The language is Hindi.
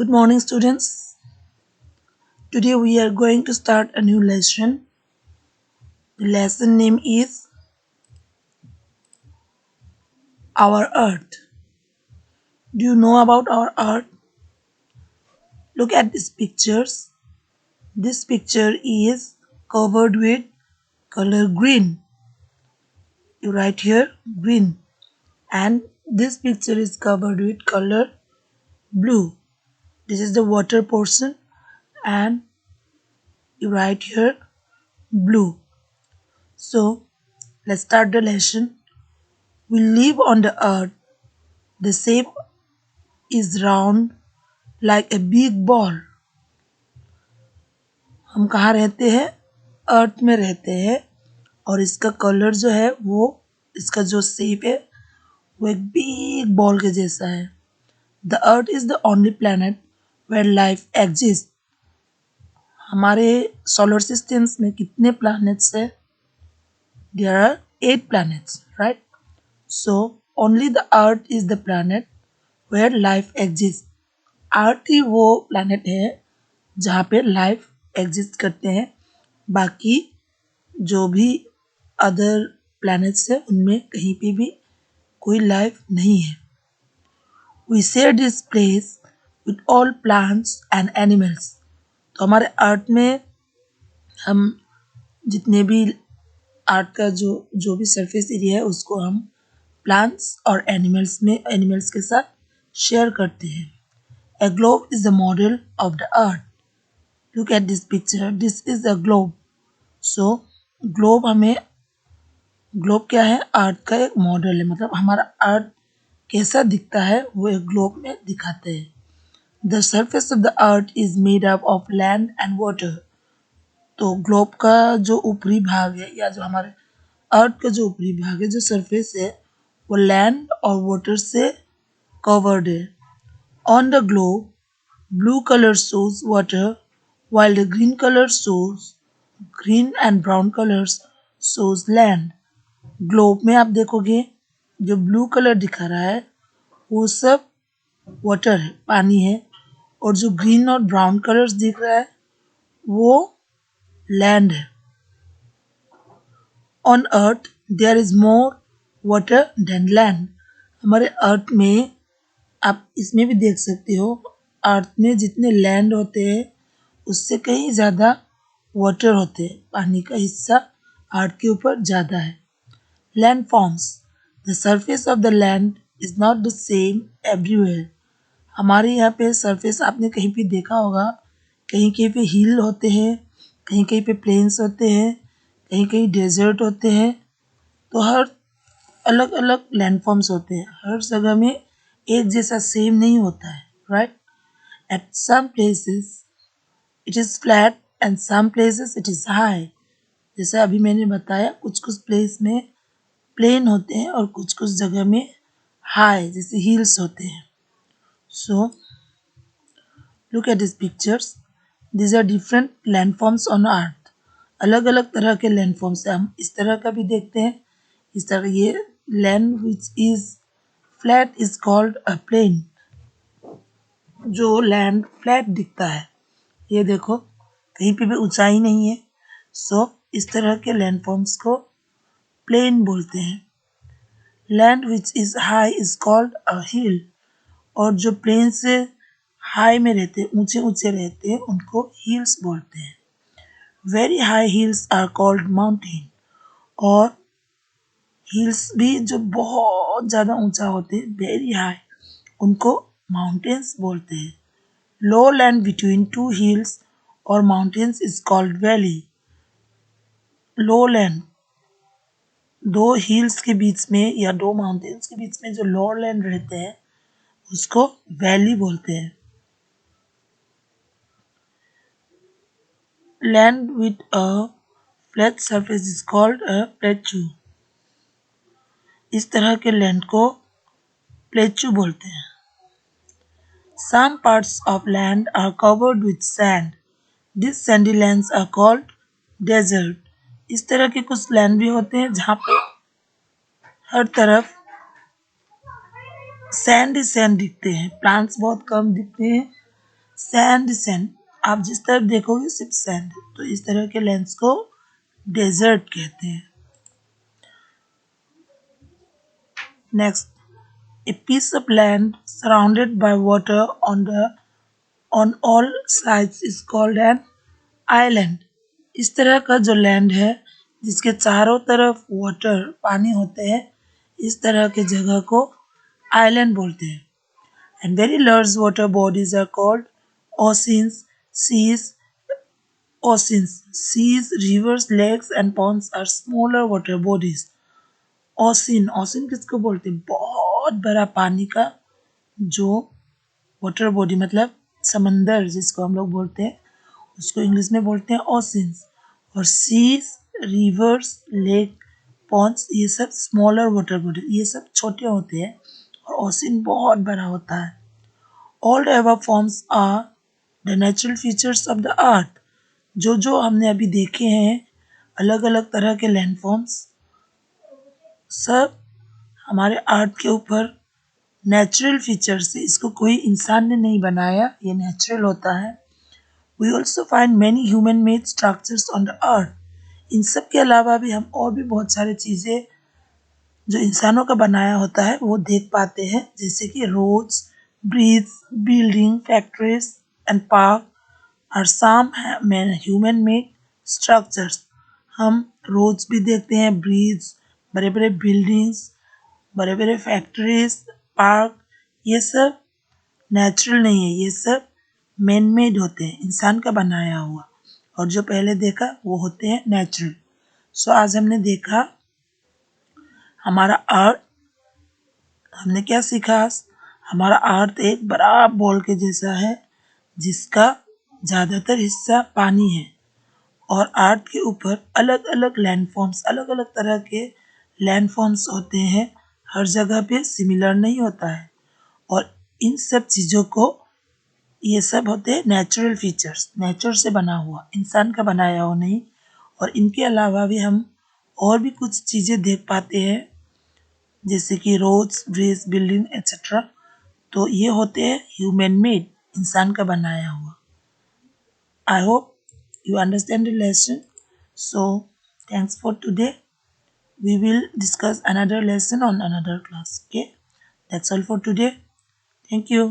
Good morning, students. Today we are going to start a new lesson. The lesson name is Our Earth. Do you know about our Earth? Look at these pictures. This picture is covered with color green. You write here green. And this picture is covered with color blue. This is the water portion and you write here blue. So let's start the lesson. We live on the earth. The shape is round like a big ball. हम कहाँ रहते हैं? अर्थ में रहते हैं और इसका कलर जो है वो इसका जो शेप है वो एक बिग बॉल के जैसा है. The earth is the only planet where life exist. हमारे सोलर सिस्टम्स में कितने प्लैनेट्स है? There are 8 planets, right? So only the earth is the planet where life exist. Earth ही वो प्लैनेट है जहाँ पे लाइफ एग्जिस्ट करते हैं. बाकी जो भी अदर प्लैनेट्स है उनमें कहीं पे भी कोई लाइफ नहीं है. We share this place with all plants and animals. तो हमारे अर्थ में हम जितने भी अर्थ का जो भी सरफेस एरिया है उसको हम प्लांट्स और एनिमल्स के साथ शेयर करते हैं. A globe is the model of the earth. Look at this picture. This is a globe. So, globe क्या है? अर्थ का एक मॉडल है. मतलब हमारा अर्थ कैसा दिखता है वो एक ग्लोब में दिखाते हैं. The surface of the earth is made up of land and water. तो ग्लोब का जो ऊपरी भाग है या जो हमारे अर्थ का जो ऊपरी भाग है, जो सरफेस है, वो लैंड और वाटर से कवर्ड है. On the globe blue color shows water while the green and brown colors shows land. Globe में आप देखोगे जो ब्लू कलर दिखा रहा है वो सब वाटर है, पानी है, और जो ग्रीन और ब्राउन कलर्स दिख रहा है वो लैंड है. On earth there is more water than land. हमारे अर्थ में आप इसमें भी देख सकते हो, अर्थ में जितने लैंड होते हैं उससे कहीं ज़्यादा वाटर होते हैं. पानी का हिस्सा अर्थ के ऊपर ज़्यादा है. Land forms. The surface of the land is not the same everywhere. हमारे यहाँ पे सरफेस आपने कहीं पे देखा होगा, कहीं कहीं पे हिल होते हैं, कहीं कहीं पे प्लेन्स होते हैं, कहीं कहीं डेजर्ट होते हैं. तो हर अलग अलग लैंड फॉर्म्स होते हैं. हर जगह में एक जैसा सेम नहीं होता है, right? At some places it is flat and some places it is high. जैसे अभी मैंने बताया कुछ कुछ प्लेस में प्लेन होते हैं और कुछ कुछ जगह में हाई जैसे हिल्स होते हैं. So look at this pictures. these are different landforms on earth. अलग अलग तरह के लैंडफॉर्म्स है. हम इस तरह का भी देखते हैं, इस तरह. ये land which is flat is called a plain. जो लैंड फ्लैट दिखता है, ये देखो कहीं पे भी ऊंचाई नहीं है. सो इस तरह के लैंडफॉर्म्स को प्लेन बोलते हैं. Land which is high is called a hill. और जो प्लेन से हाई में रहते हैं, ऊंचे ऊंचे रहते हैं, उनको हिल्स बोलते हैं. Very high hills are called mountain. और हिल्स भी जो बहुत ज़्यादा ऊंचा होते हैं, वेरी हाई, उनको माउंटेन्स बोलते हैं. Low land between two hills और mountains is called valley. Low land दो हिल्स के बीच में या दो माउंटेन्स के बीच में जो लो लैंड रहते हैं उसको वैली बोलते हैं. Land with a flat surface is called a plateau. इस तरह के लैंड को प्लेट्यू बोलते हैं. Some parts of land are covered with sand. These sandy lands are called desert. इस तरह के कुछ लैंड भी होते हैं जहाँ पे हर तरफ सैंड ही सैंड दिखते हैं, प्लांट्स बहुत कम दिखते हैं, सैंड, आप जिस तरफ देखोगे सिर्फ सैंड, तो इस तरह के लैंड्स को डेजर्ट कहते हैं। Next, a piece of land surrounded by water on all sides is called an island. इस तरह का जो लैंड है जिसके चारों तरफ वाटर पानी होते हैं, इस तरह के जगह को आइलैंड बोलते हैं। And very large water bodies are called oceans, seas, seas, rivers, lakes and ponds are smaller water bodies. ओसिन किसको बोलते हैं? बहुत बड़ा पानी का जो वाटर बॉडी मतलब समंदर जिसको हम लोग बोलते हैं, उसको इंग्लिश में बोलते हैं ओशियंस। और सीज, रिवर्स, लेक, पॉन्ड्स ये सब स्मॉलर वाटर बॉडी, ये सब छोटे होते हैं और ओशियन बहुत बड़ा होता है। All the above forms are the natural features of the earth. जो हमने अभी देखे हैं अलग अलग तरह के लैंडफॉर्म्स, सब हमारे अर्थ के ऊपर नेचुरल फीचर्स है। इसको कोई इंसान ने नहीं बनाया, ये नेचुरल होता है। We also find many human made structures on the earth. इन सब के अलावा भी हम और भी बहुत सारी चीज़ें जो इंसानों का बनाया होता है वो देख पाते हैं, जैसे कि roads, bridge, building, factories and park are some human made structures. हम रोड्स भी देखते हैं, ब्रिज, बड़े बड़े बिल्डिंग्स, बड़े बड़े फैक्ट्रीज, पार्क, ये सब नेचुरल नहीं है, ये सब मैन मेड होते हैं, इंसान का बनाया हुआ। और जो पहले देखा वो होते हैं नेचुरल। सो आज हमने देखा हमारा अर्थ, हमने क्या सीखा? हमारा अर्थ एक बड़ा बॉल के जैसा है जिसका ज़्यादातर हिस्सा पानी है और अर्थ के ऊपर अलग अलग लैंडफॉर्म्स, अलग अलग तरह के लैंडफॉर्म्स होते हैं। हर जगह पे सिमिलर नहीं होता है और इन सब चीज़ों को, ये सब होते हैं नेचुरल फीचर्स, नेचर से बना हुआ, इंसान का बनाया हुआ नहीं। और इनके अलावा भी हम और भी कुछ चीज़ें देख पाते हैं जैसे कि रोड्स, ब्रिज, बिल्डिंग एक्सेट्रा, तो ये होते हैं ह्यूमन मेड, इंसान का बनाया हुआ। I hope you understand the lesson. So, thanks for today. We will discuss another lesson on another class. Okay, that's all for today. Thank you.